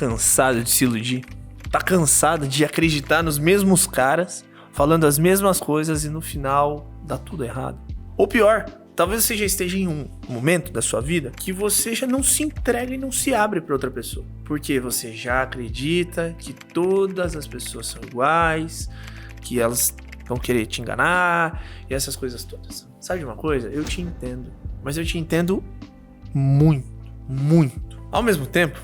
cansado de se iludir? Tá cansado de acreditar nos mesmos caras, falando as mesmas coisas e no final dá tudo errado? Ou pior, talvez você já esteja em um momento da sua vida que você já não se entrega e não se abre para outra pessoa. Porque você já acredita que todas as pessoas são iguais, que elas vão querer te enganar e essas coisas todas. Sabe de uma coisa? Eu te entendo. Mas eu te entendo muito, muito. Ao mesmo tempo,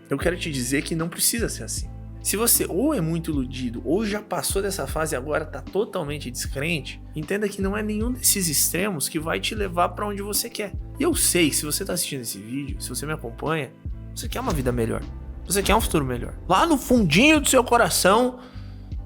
eu quero te dizer que não precisa ser assim. Se você ou é muito iludido ou já passou dessa fase e agora tá totalmente descrente, entenda que não é nenhum desses extremos que vai te levar para onde você quer. E eu sei que se você tá assistindo esse vídeo, se você me acompanha, você quer uma vida melhor. Você quer um futuro melhor. Lá no fundinho do seu coração,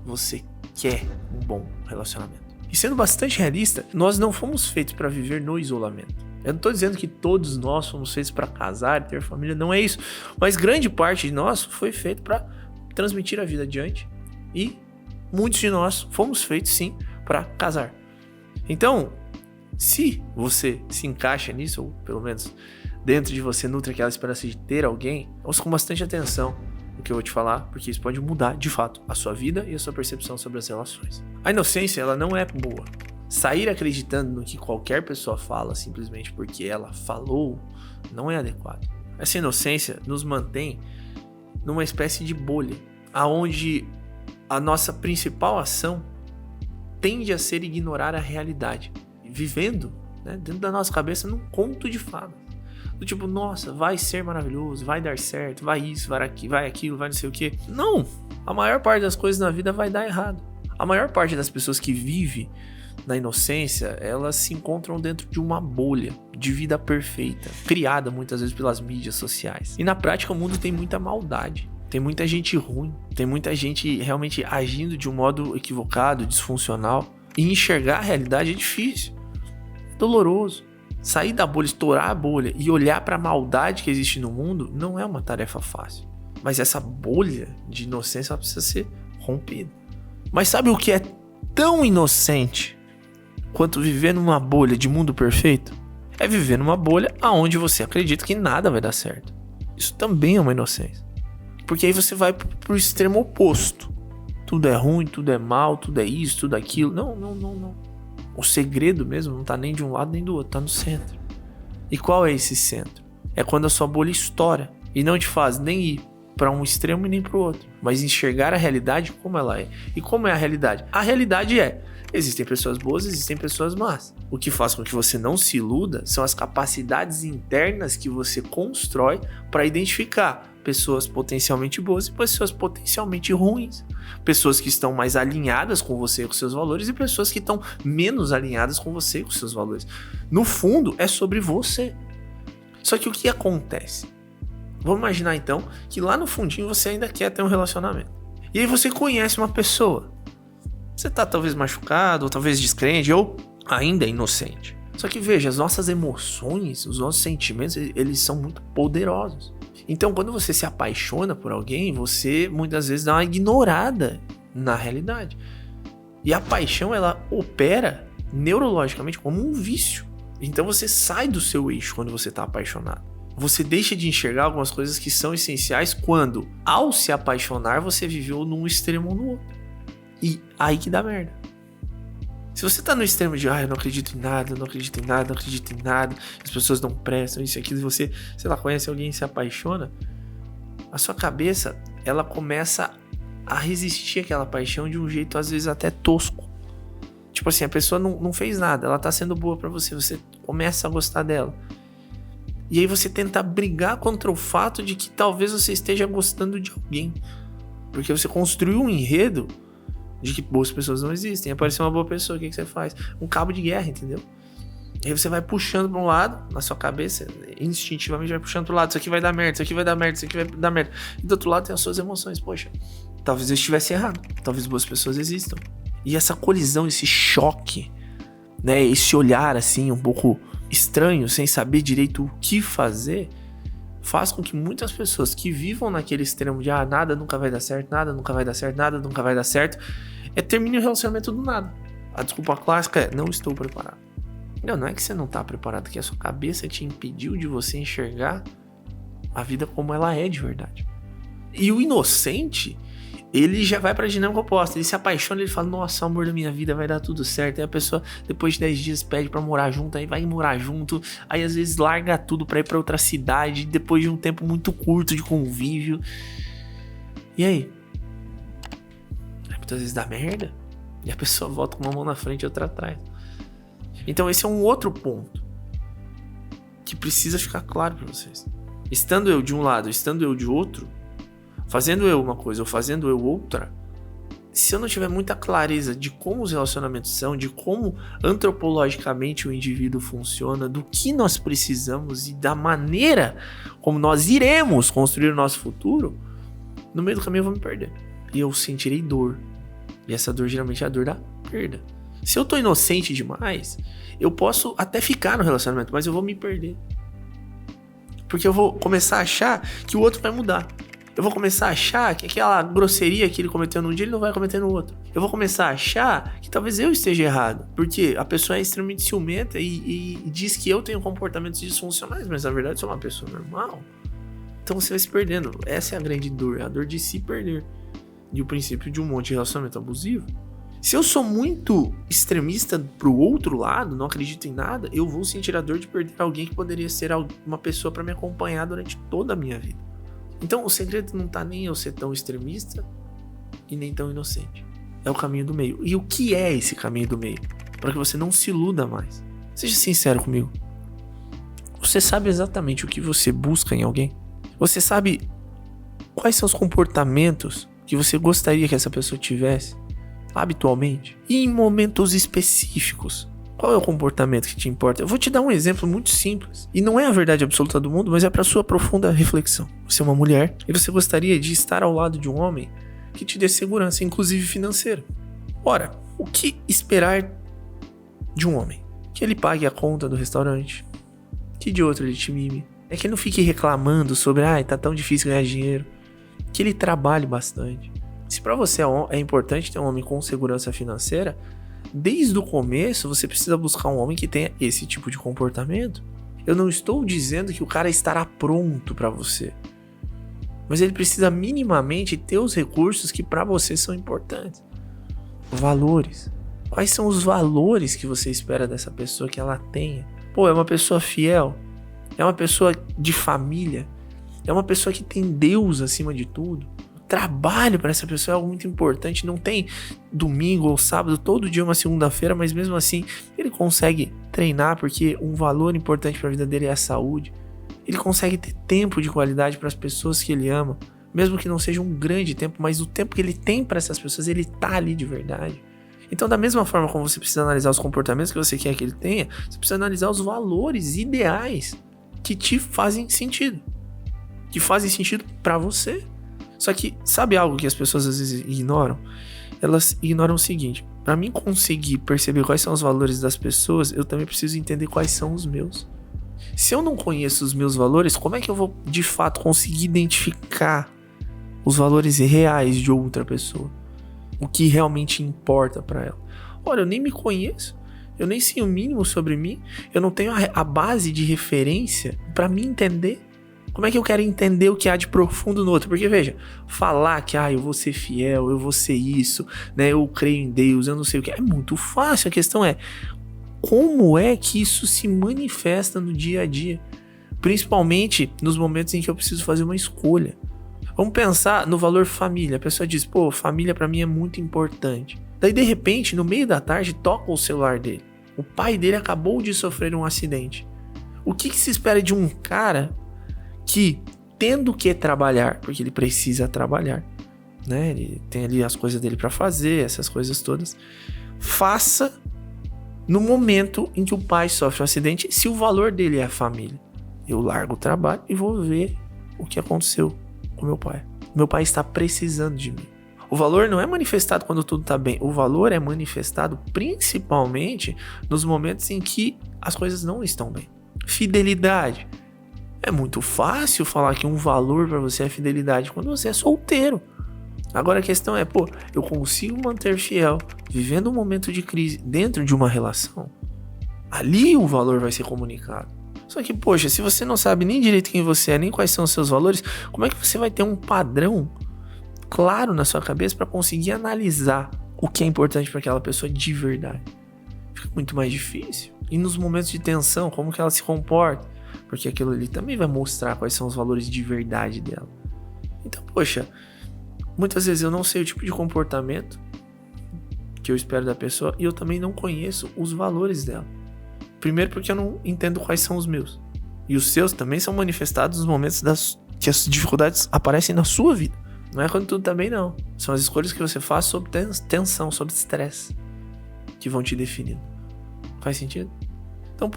você quer um bom relacionamento. E sendo bastante realista, nós não fomos feitos para viver no isolamento. Eu não tô dizendo que todos nós fomos feitos para casar e ter família, não é isso. Mas grande parte de nós foi feito para transmitir a vida adiante. E muitos de nós fomos feitos sim para casar. Então, se você se encaixa nisso, ou pelo menos dentro de você nutre aquela esperança de ter alguém, ouça com bastante atenção o que eu vou te falar, porque isso pode mudar de fato a sua vida e a sua percepção sobre as relações. A inocência, ela não é boa. Sair acreditando no que qualquer pessoa fala simplesmente porque ela falou não é adequado. Essa inocência nos mantém numa espécie de bolha, aonde a nossa principal ação tende a ser ignorar a realidade, vivendo, né, dentro da nossa cabeça num conto de fadas. Do tipo, nossa, vai ser maravilhoso, vai dar certo, vai isso, vai aquilo, vai não sei o quê. Não! A maior parte das coisas na vida vai dar errado. A maior parte das pessoas que vive na inocência, elas se encontram dentro de uma bolha de vida perfeita, criada muitas vezes pelas mídias sociais. E na prática o mundo tem muita maldade, tem muita gente ruim, tem muita gente realmente agindo de um modo equivocado, disfuncional. E enxergar a realidade é difícil, é doloroso. Sair da bolha, estourar a bolha e olhar para a maldade que existe no mundo não é uma tarefa fácil. Mas essa bolha de inocência ela precisa ser rompida. Mas sabe o que é tão inocente quanto viver numa bolha de mundo perfeito? É viver numa bolha onde você acredita que nada vai dar certo. Isso também é uma inocência. Porque aí você vai pro extremo oposto. Tudo é ruim, tudo é mal, tudo é isso, tudo aquilo. Não. O segredo mesmo não tá nem de um lado nem do outro, tá no centro. E qual é esse centro? É quando a sua bolha estoura e não te faz nem ir para um extremo e nem para o outro, mas enxergar a realidade como ela é. E como é a realidade? A realidade é: existem pessoas boas, existem pessoas más. O que faz com que você não se iluda são as capacidades internas que você constrói para identificar pessoas potencialmente boas e pessoas potencialmente ruins. Pessoas que estão mais alinhadas com você e com seus valores e pessoas que estão menos alinhadas com você e com seus valores. No fundo, é sobre você. Só que o que acontece? Vamos imaginar então que lá no fundinho você ainda quer ter um relacionamento. E aí você conhece uma pessoa. Você tá talvez machucado, ou talvez descrente, ou ainda inocente. Só que veja, as nossas emoções, os nossos sentimentos, eles são muito poderosos. Então, quando você se apaixona por alguém, você muitas vezes dá uma ignorada na realidade. E a paixão, ela opera neurologicamente como um vício. Então, você sai do seu eixo quando você está apaixonado. Você deixa de enxergar algumas coisas que são essenciais quando, ao se apaixonar, você viveu num extremo ou no outro. E aí que dá merda. Se você tá no extremo de, eu não acredito em nada, as pessoas não prestam, isso e aquilo, e você, sei lá, conhece alguém e se apaixona, a sua cabeça, ela começa a resistir àquela paixão de um jeito, às vezes, até tosco. Tipo assim, a pessoa não fez nada, ela tá sendo boa pra você, você começa a gostar dela. E aí você tenta brigar contra o fato de que talvez você esteja gostando de alguém. Porque você construiu um enredo de que boas pessoas não existem. Apareceu uma boa pessoa, o que você faz? Um cabo de guerra, entendeu? E aí você vai puxando para um lado, na sua cabeça, instintivamente vai puxando para o lado. Isso aqui vai dar merda, isso aqui vai dar merda, isso aqui vai dar merda. E do outro lado tem as suas emoções. Poxa, talvez eu estivesse errado. Talvez boas pessoas existam. E essa colisão, esse choque, né? Esse olhar assim, um pouco estranho, sem saber direito o que fazer, faz com que muitas pessoas que vivam naquele extremo de nada nunca vai dar certo, nada nunca vai dar certo, nada nunca vai dar certo, termine o relacionamento do nada. A desculpa clássica é: não estou preparado. Não é que você não está preparado, que a sua cabeça te impediu de você enxergar a vida como ela é de verdade. E o inocente, ele já vai pra dinâmica oposta. Ele se apaixona, ele fala, nossa, amor da minha vida, vai dar tudo certo. Aí a pessoa, depois de 10 dias, pede pra morar junto, aí vai morar junto. Aí às vezes larga tudo pra ir pra outra cidade, depois de um tempo muito curto de convívio. E aí? Muitas vezes dá merda. E a pessoa volta com uma mão na frente e outra atrás. Então esse é um outro ponto que precisa ficar claro pra vocês. Estando eu de um lado, estando eu de outro, fazendo eu uma coisa ou fazendo eu outra, se eu não tiver muita clareza de como os relacionamentos são, de como antropologicamente o indivíduo funciona, do que nós precisamos e da maneira como nós iremos construir o nosso futuro, no meio do caminho eu vou me perder. E eu sentirei dor. E essa dor geralmente é a dor da perda. Se eu tô inocente demais, eu posso até ficar no relacionamento, mas eu vou me perder. Porque eu vou começar a achar que o outro vai mudar. Eu vou começar a achar que aquela grosseria que ele cometeu num dia, ele não vai cometer no outro. Eu vou começar a achar que talvez eu esteja errado. Porque a pessoa é extremamente ciumenta e diz que eu tenho comportamentos disfuncionais, mas na verdade eu sou uma pessoa normal. Então você vai se perdendo. Essa é a grande dor, a dor de se perder. E o princípio de um monte de relacionamento abusivo. Se eu sou muito extremista pro outro lado, não acredito em nada, eu vou sentir a dor de perder alguém que poderia ser uma pessoa para me acompanhar durante toda a minha vida. Então o segredo não tá nem eu ser tão extremista e nem tão inocente. É o caminho do meio. E o que é esse caminho do meio? Para que você não se iluda mais. Seja sincero comigo. Você sabe exatamente o que você busca em alguém? Você sabe quais são os comportamentos que você gostaria que essa pessoa tivesse habitualmente? E em momentos específicos, qual é o comportamento que te importa? Eu vou te dar um exemplo muito simples. E não é a verdade absoluta do mundo, mas é para sua profunda reflexão. Você é uma mulher e você gostaria de estar ao lado de um homem que te dê segurança, inclusive financeira. Ora, o que esperar de um homem? Que ele pague a conta do restaurante, que de outro ele te mime. É que ele não fique reclamando sobre, tá tão difícil ganhar dinheiro. Que ele trabalhe bastante. Se para você é importante ter um homem com segurança financeira, desde o começo você precisa buscar um homem que tenha esse tipo de comportamento. Eu não estou dizendo que o cara estará pronto para você, mas ele precisa minimamente ter os recursos que para você são importantes. Valores. Quais são os valores que você espera dessa pessoa que ela tenha? É uma pessoa fiel? É uma pessoa de família? É uma pessoa que tem Deus acima de tudo? O trabalho para essa pessoa é algo muito importante. Não tem domingo ou sábado, todo dia é uma segunda-feira, mas mesmo assim ele consegue treinar porque um valor importante para a vida dele é a saúde. Ele consegue ter tempo de qualidade para as pessoas que ele ama, mesmo que não seja um grande tempo, mas o tempo que ele tem para essas pessoas, ele tá ali de verdade. Então, da mesma forma como você precisa analisar os comportamentos que você quer que ele tenha, você precisa analisar os valores ideais que te fazem sentido. Que fazem sentido pra você. Só que, sabe algo que as pessoas às vezes ignoram? Elas ignoram o seguinte: pra mim conseguir perceber quais são os valores das pessoas, eu também preciso entender quais são os meus. Se eu não conheço os meus valores, como é que eu vou de fato conseguir identificar os valores reais de outra pessoa? O que realmente importa pra ela? Ora, eu nem me conheço. Eu nem sei o mínimo sobre mim. Eu não tenho a base de referência pra me entender. Como é que eu quero entender o que há de profundo no outro? Porque, veja, falar que eu vou ser fiel, eu vou ser isso, né? Eu creio em Deus, eu não sei o que. É muito fácil. A questão é, como é que isso se manifesta no dia a dia? Principalmente nos momentos em que eu preciso fazer uma escolha. Vamos pensar no valor família. A pessoa diz, família pra mim é muito importante. Daí, de repente, no meio da tarde, toca o celular dele. O pai dele acabou de sofrer um acidente. O que se espera de um cara que, tendo que trabalhar, porque ele precisa trabalhar, né? Ele tem ali as coisas dele pra fazer, essas coisas todas, faça no momento em que o pai sofre um acidente, se o valor dele é a família. Eu largo o trabalho e vou ver o que aconteceu com meu pai. Meu pai está precisando de mim. O valor não é manifestado quando tudo tá bem. O valor é manifestado principalmente nos momentos em que as coisas não estão bem. Fidelidade. É muito fácil falar que um valor para você é fidelidade quando você é solteiro. Agora a questão é, eu consigo manter fiel vivendo um momento de crise dentro de uma relação? Ali o valor vai ser comunicado. Só que, poxa, se você não sabe nem direito quem você é, nem quais são os seus valores, como é que você vai ter um padrão claro na sua cabeça para conseguir analisar o que é importante para aquela pessoa de verdade? Fica muito mais difícil. E nos momentos de tensão, como que ela se comporta? Porque aquilo ali também vai mostrar quais são os valores de verdade dela. Então, poxa, muitas vezes eu não sei o tipo de comportamento que eu espero da pessoa e eu também não conheço os valores dela. Primeiro porque eu não entendo quais são os meus. E os seus também são manifestados nos momentos que as dificuldades aparecem na sua vida. Não é quando tudo tá bem, não. São as escolhas que você faz sob tensão, sob estresse, que vão te definindo. Faz sentido? Então,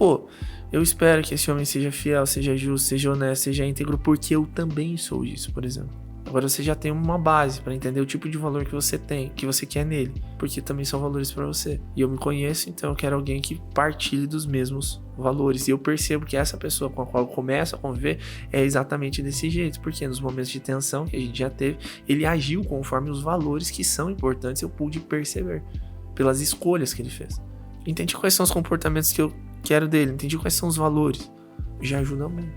eu espero que esse homem seja fiel, seja justo, seja honesto, seja íntegro, porque eu também sou isso, por exemplo. Agora você já tem uma base para entender o tipo de valor que você tem, que você quer nele, porque também são valores para você. E eu me conheço, então eu quero alguém que partilhe dos mesmos valores. E eu percebo que essa pessoa com a qual eu começo a conviver é exatamente desse jeito, porque nos momentos de tensão que a gente já teve, ele agiu conforme os valores que são importantes, eu pude perceber pelas escolhas que ele fez. Entendi quais são os comportamentos que eu quero dele, entendi quais são os valores. Já ajuda muito.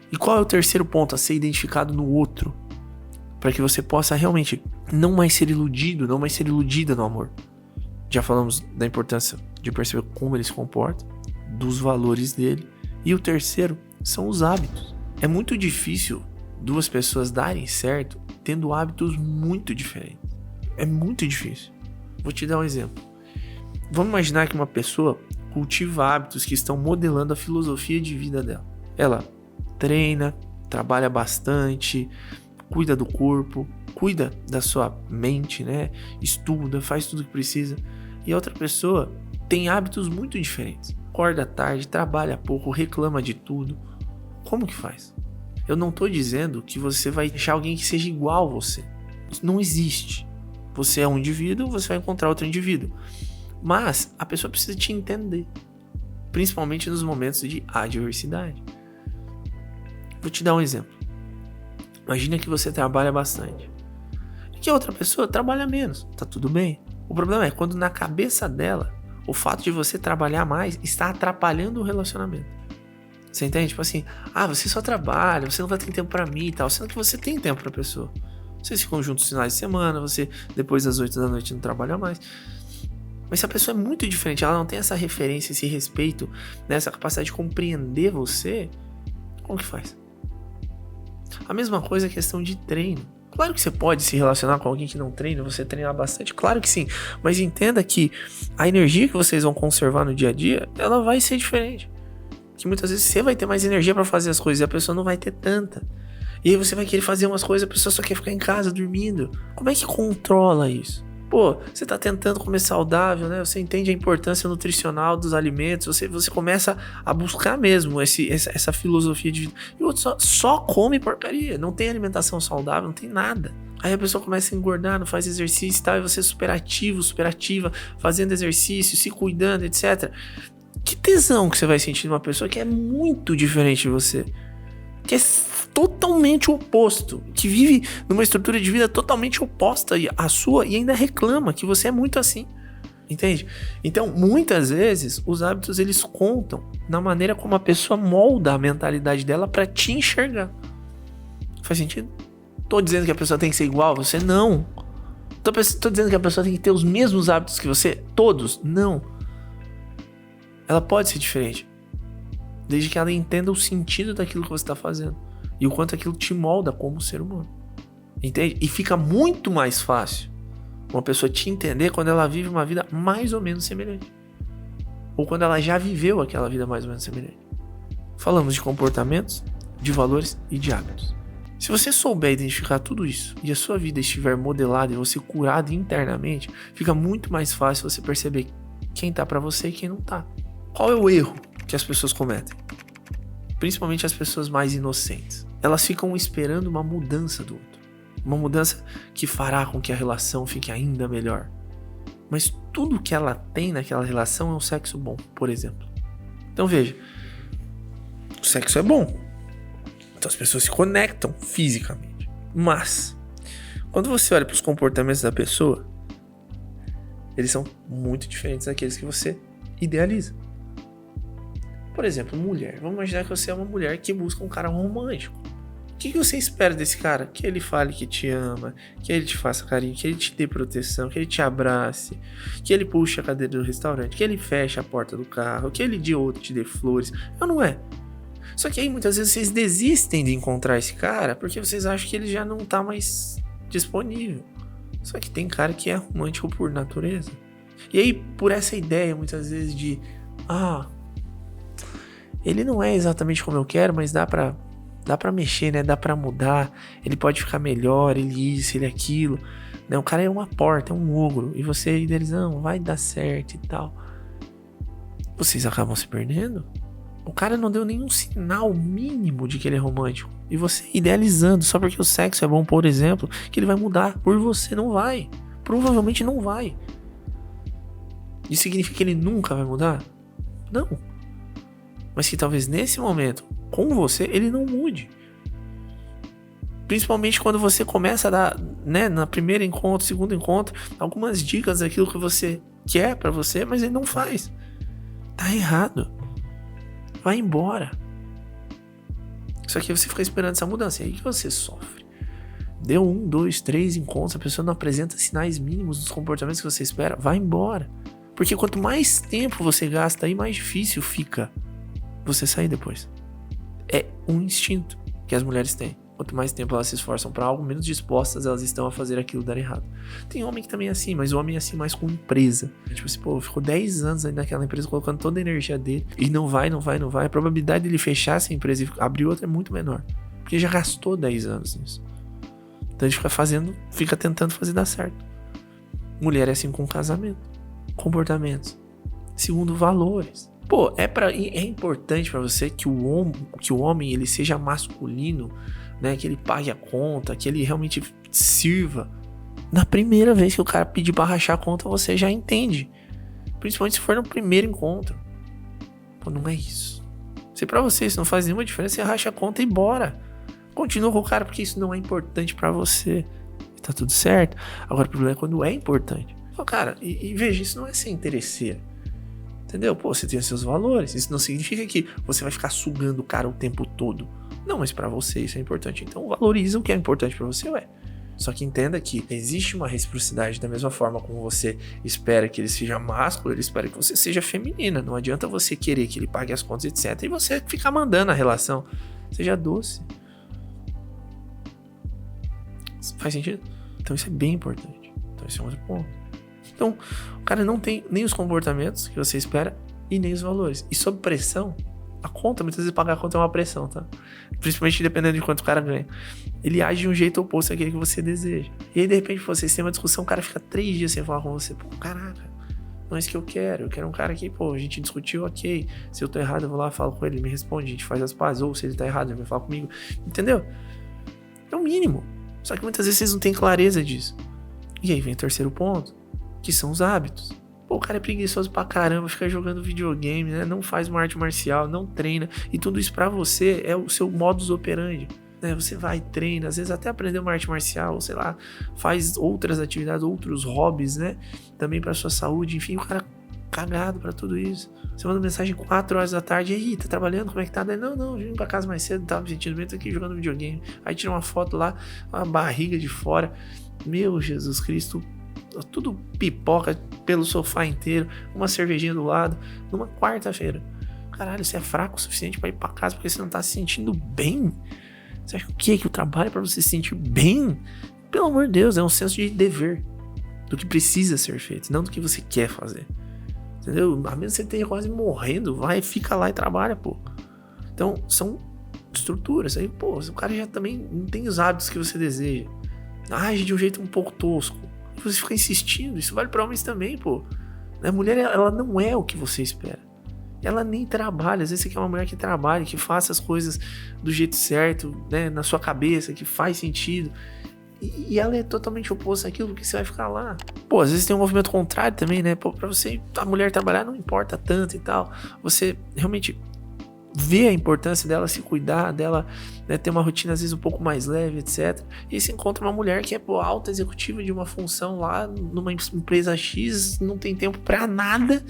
E qual é o terceiro ponto a ser identificado no outro? Para que você possa realmente não mais ser iludido, não mais ser iludida no amor. Já falamos da importância de perceber como ele se comporta, dos valores dele. E o terceiro são os hábitos. É muito difícil duas pessoas darem certo tendo hábitos muito diferentes. É muito difícil. Vou te dar um exemplo. Vamos imaginar que uma pessoa cultiva hábitos que estão modelando a filosofia de vida dela. Ela treina, trabalha bastante, cuida do corpo, cuida da sua mente, né? Estuda, faz tudo o que precisa. E a outra pessoa tem hábitos muito diferentes. Acorda tarde, trabalha pouco, reclama de tudo. Como que faz? Eu não tô dizendo que você vai achar alguém que seja igual a você. Isso não existe. Você é um indivíduo, você vai encontrar outro indivíduo. Mas a pessoa precisa te entender. Principalmente nos momentos de adversidade. Vou te dar um exemplo. Imagina que você trabalha bastante e que a outra pessoa trabalha menos, tá tudo bem. O problema é quando na cabeça dela o fato de você trabalhar mais está atrapalhando o relacionamento. Você entende? Tipo assim, você só trabalha, você não vai ter tempo pra mim e tal, sendo que você tem tempo pra pessoa. Vocês ficam juntos nos finais de semana, você depois das 8 da noite não trabalha mais. Mas se a pessoa é muito diferente, ela não tem essa referência, esse respeito, né, essa capacidade de compreender você, como que faz? A mesma coisa é a questão de treino. Claro que você pode se relacionar com alguém que não treina, você treinar bastante, claro que sim. Mas entenda que a energia que vocês vão conservar no dia a dia, ela vai ser diferente. Que muitas vezes você vai ter mais energia pra fazer as coisas e a pessoa não vai ter tanta. E aí você vai querer fazer umas coisas, a pessoa só quer ficar em casa dormindo. Como é que controla isso? Você tá tentando comer saudável, né? Você entende a importância nutricional dos alimentos, você começa a buscar mesmo essa filosofia de vida. E o outro só come porcaria, não tem alimentação saudável, não tem nada. Aí a pessoa começa a engordar, não faz exercício e tal, e você é super ativo, super ativa, fazendo exercício, se cuidando, etc. Que tesão que você vai sentir numa pessoa que é muito diferente de você. Que é totalmente oposto, que vive numa estrutura de vida totalmente oposta à sua e ainda reclama que você é muito assim, entende? Então, muitas vezes, os hábitos eles contam na maneira como a pessoa molda a mentalidade dela pra te enxergar. Faz sentido? Tô dizendo que a pessoa tem que ser igual a você? Não. Tô dizendo que a pessoa tem que ter os mesmos hábitos que você? Todos? Não. Ela pode ser diferente, desde que ela entenda o sentido daquilo que você está fazendo e o quanto aquilo te molda como ser humano, entende? E fica muito mais fácil uma pessoa te entender quando ela vive uma vida mais ou menos semelhante, ou quando ela já viveu aquela vida mais ou menos semelhante. Falamos de comportamentos, de valores e de hábitos. Se você souber identificar tudo isso e a sua vida estiver modelada e você curado internamente, fica muito mais fácil você perceber quem tá para você e quem não tá. Qual é o erro que as pessoas cometem? Principalmente as pessoas mais inocentes. Elas ficam esperando uma mudança do outro. Uma mudança que fará com que a relação fique ainda melhor. Mas tudo que ela tem naquela relação é um sexo bom, por exemplo. Então veja, o sexo é bom. Então as pessoas se conectam fisicamente. Mas, quando você olha para os comportamentos da pessoa, eles são muito diferentes daqueles que você idealiza. Por exemplo, mulher. Vamos imaginar que você é uma mulher que busca um cara romântico. O que você espera desse cara? Que ele fale que te ama, que ele te faça carinho, que ele te dê proteção, que ele te abrace, que ele puxe a cadeira do restaurante, que ele feche a porta do carro, que ele de outro te dê flores. Não é? Só que aí muitas vezes vocês desistem de encontrar esse cara porque vocês acham que ele já não tá mais disponível. Só que tem cara que é romântico por natureza. E aí, por essa ideia muitas vezes de ele não é exatamente como eu quero, mas dá pra mexer, né? Dá pra mudar. Ele pode ficar melhor, ele isso, ele aquilo. Né? O cara é uma porta, é um ogro. E você idealiza, não, vai dar certo e tal. Vocês acabam se perdendo. O cara não deu nenhum sinal mínimo de que ele é romântico. E você idealizando, só porque o sexo é bom, por exemplo, que ele vai mudar. Por você, não vai. Provavelmente não vai. Isso significa que ele nunca vai mudar? Não. Mas que talvez nesse momento, com você, ele não mude. Principalmente quando você começa a dar, né, na primeiro encontro, segundo encontro, algumas dicas daquilo que você quer pra você, mas ele não faz. Tá errado. Vai embora. Só que você fica esperando essa mudança. E aí que você sofre. Deu 1, 2, 3 encontros, a pessoa não apresenta sinais mínimos dos comportamentos que você espera. Vai embora. Porque quanto mais tempo você gasta aí, mais difícil fica você sair depois. É um instinto que as mulheres têm. Quanto mais tempo elas se esforçam para algo, menos dispostas elas estão a fazer aquilo dar errado. Tem homem que também é assim, mas o homem é assim mais com empresa. Tipo assim, ficou 10 anos aí naquela empresa colocando toda a energia dele e não vai. A probabilidade dele fechar essa empresa e abrir outra é muito menor. Porque já gastou 10 anos nisso. Então a gente fica tentando fazer dar certo. Mulher é assim com casamento, comportamentos, segundo valores. É importante pra você que o homem ele seja masculino, né? Que ele pague a conta, que ele realmente sirva. Na primeira vez que o cara pedir pra rachar a conta, você já entende. Principalmente se for no primeiro encontro. Não é isso. Se pra você isso não faz nenhuma diferença, você racha a conta e bora. Continua com o cara porque isso não é importante pra você. E tá tudo certo. Agora o problema é quando é importante. Cara, e veja, isso não é ser interesseiro. Entendeu? Você tem os seus valores. Isso não significa que você vai ficar sugando o cara o tempo todo. Não, mas pra você isso é importante. Então valoriza o que é importante pra você, Só que entenda que existe uma reciprocidade. Da mesma forma como você espera que ele seja másculo, ele espera que você seja feminina. Não adianta você querer que ele pague as contas, etc. E você ficar mandando a relação. Seja doce. Faz sentido? Então isso é bem importante. Então esse é um outro ponto. Então, o cara não tem nem os comportamentos que você espera e nem os valores. E sob pressão, a conta, muitas vezes pagar a conta é uma pressão, tá? Principalmente dependendo de quanto o cara ganha. Ele age de um jeito oposto àquele que você deseja. E aí, de repente, vocês têm uma discussão, o cara fica 3 dias sem falar com você. Caraca, não é isso que eu quero. Eu quero um cara que, a gente discutiu, ok. Se eu tô errado, eu vou lá, falo com ele, ele me responde, a gente faz as pazes. Ou se ele tá errado, ele vai falar comigo. Entendeu? É o mínimo. Só que muitas vezes vocês não têm clareza disso. E aí vem o terceiro ponto, que são os hábitos. O cara é preguiçoso pra caramba, fica jogando videogame, né? Não faz uma arte marcial, não treina. E tudo isso pra você é o seu modus operandi, né? Você vai, treina, às vezes até aprender uma arte marcial, ou sei lá, faz outras atividades, outros hobbies, né? Também pra sua saúde, enfim, o cara cagado pra tudo isso. Você manda mensagem 4 horas da tarde, e aí, tá trabalhando, como é que tá? Daí, não, vim pra casa mais cedo, tava me sentindo bem, tô aqui jogando videogame. Aí tira uma foto lá, uma barriga de fora. Meu Jesus Cristo, tudo pipoca pelo sofá inteiro, uma cervejinha do lado, numa quarta-feira. Caralho, você é fraco o suficiente pra ir pra casa porque você não tá se sentindo bem? Você acha que o trabalho é pra você se sentir bem? Pelo amor de Deus, é um senso de dever, do que precisa ser feito, não do que você quer fazer. Entendeu? A menos que você esteja quase morrendo, vai, fica lá e trabalha, Então, são estruturas. Aí, o cara já também não tem os hábitos que você deseja. Age de um jeito um pouco tosco. Você fica insistindo, isso vale pra homens também, A mulher, ela não é o que você espera. Ela nem trabalha. Às vezes você quer uma mulher que trabalhe, que faça as coisas do jeito certo, né, na sua cabeça, que faz sentido. E ela é totalmente oposta àquilo que você vai ficar lá. Às vezes tem um movimento contrário também, né? Pra você, a mulher trabalhar não importa tanto e tal. Você realmente vê a importância dela se cuidar, dela, né, ter uma rotina às vezes um pouco mais leve, etc. E se encontra uma mulher que é alta executiva de uma função lá numa empresa X, não tem tempo pra nada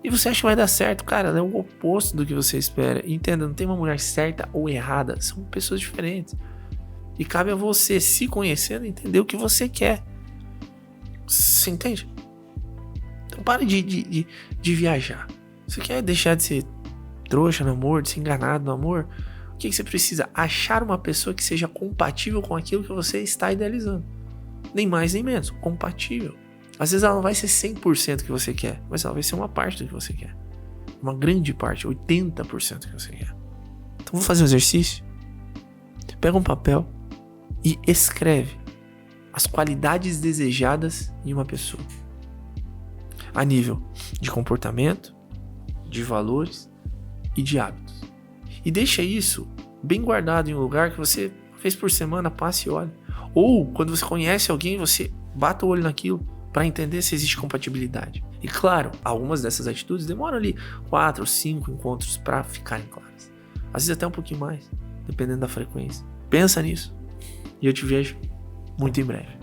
E você acha que vai dar certo, cara, ela é o oposto do que você espera. Entenda, não tem uma mulher certa ou errada, são pessoas diferentes. E cabe a você, se conhecendo, entender o que você quer. Você entende? Então pare de viajar. Você quer deixar de ser trouxa no amor, de ser enganado no amor? O que você precisa? Achar uma pessoa que seja compatível com aquilo que você está idealizando. Nem mais nem menos, compatível. Às vezes ela não vai ser 100% que você quer, mas ela vai ser uma parte do que você quer. Uma grande parte, 80% do que você quer. Então vamos fazer um exercício? Pega um papel e escreve as qualidades desejadas em uma pessoa. A nível de comportamento, de valores e de hábitos. E deixa isso bem guardado em um lugar que você, uma vez por semana, passe e olhe. Ou, quando você conhece alguém, você bata o olho naquilo para entender se existe compatibilidade. E claro, algumas dessas atitudes demoram ali 4 ou 5 encontros para ficarem claras. Às vezes até um pouquinho mais, dependendo da frequência. Pensa nisso. E eu te vejo muito em breve.